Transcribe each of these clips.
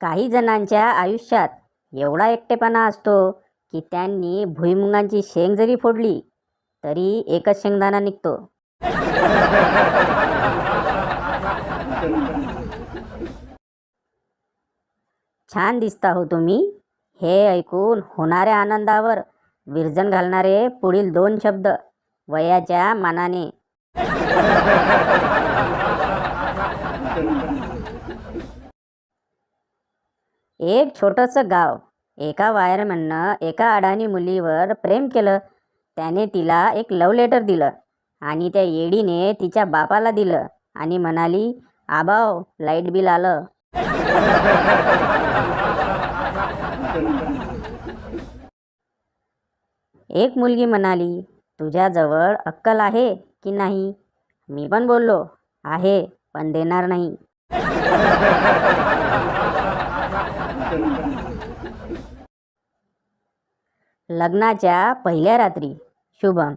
काही जणांच्या आयुष्यात एवढा एकटेपणा असतो की त्यांनी भुईमुगाची शेंग जरी फोडली तरी एकच शेंगदाणा निघतो. छान दिसता हो तुम्ही. हे ऐकून होणाऱ्या आनंदावर विरजण घालणारे पुढील दोन शब्द वयाच्या मानाने. एक छोटंसं गाव. एका वायरमॅननं एका अडाणी मुलीवर प्रेम केलं. त्याने तिला एक लव्ह लेटर दिलं आणि त्या येडीने तिच्या बापाला दिलं आणि म्हणाली, आबाव लाईट बिल आलं. एक मुलगी म्हणाली, तुझ्याजवळ अक्कल आहे की नाही? मी पण बोललो, आहे पण देणार नाही. लग्नाच्या पहिल्या रात्री. शुभम,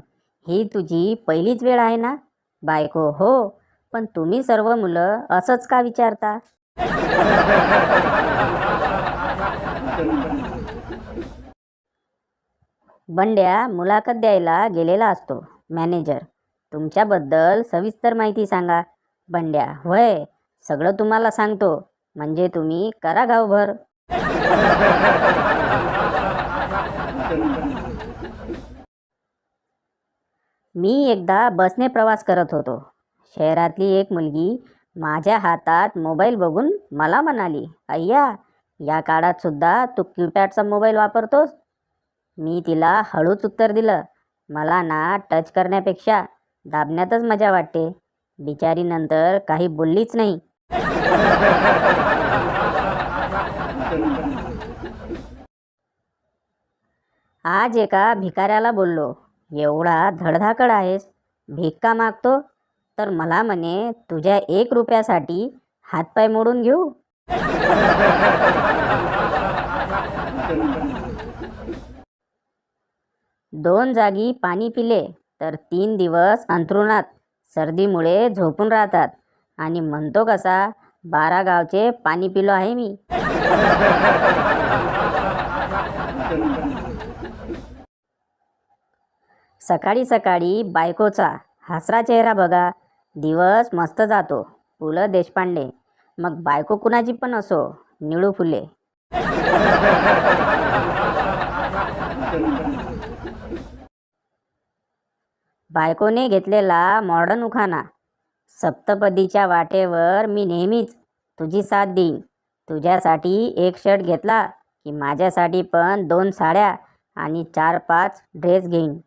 ही तुझी पहिलीच वेळ आहे ना? बायको, हो, पण तुम्ही सर्व मुलं असंच का विचारता? बंड्या मुलाखत द्यायला गेलेला असतो. मॅनेजर, तुमच्याबद्दल सविस्तर माहिती सांगा. बंड्या, होय, सगळं तुम्हाला सांगतो, म्हणजे तुम्ही करा गावभर. मी एकदा बसने प्रवास करत होतो. शहरातली एक मुलगी माझ्या हातात मोबाईल बघून मला म्हणाली, अय्या, या काळात सुद्धा तू कीपॅडचा मोबाईल वापरतोस? मी तिला हळूच उत्तर दिलं, मला ना टच करण्यापेक्षा दाबण्यातच मजा वाटते. बिचारी नंतर काही बोललीच नाही. आज एका भिकाऱ्याला बोललो, एवढा धडधाकड आहेस, भीक का मागतो? तर मला म्हणे, तुझ्या 1 रुपयासाठी हातपाय मोडून घेऊ. दोन जागी पाणी पिले तर 3 दिवस अंथरुणात सर्दीमुळे झोपून राहतात आणि म्हणतो कसा, 12 गावचे पाणी पिलो आहे मी. सकाळी सकाळी बायकोचा हसरा चेहरा बघा, दिवस मस्त जातो. पु ल देशपांडे. मग बायको कुणाची पण असो, निळू फुले. बायकोने घेतलेला मॉडर्न उखाणा. सप्तपदीच्या वाटेवर मी नेहमीच तुझी साथ देईन. तुझ्यासाठी एक शर्ट घेतला की माझ्यासाठी पण 2 साड्या आणि 4-5 ड्रेस घेईन.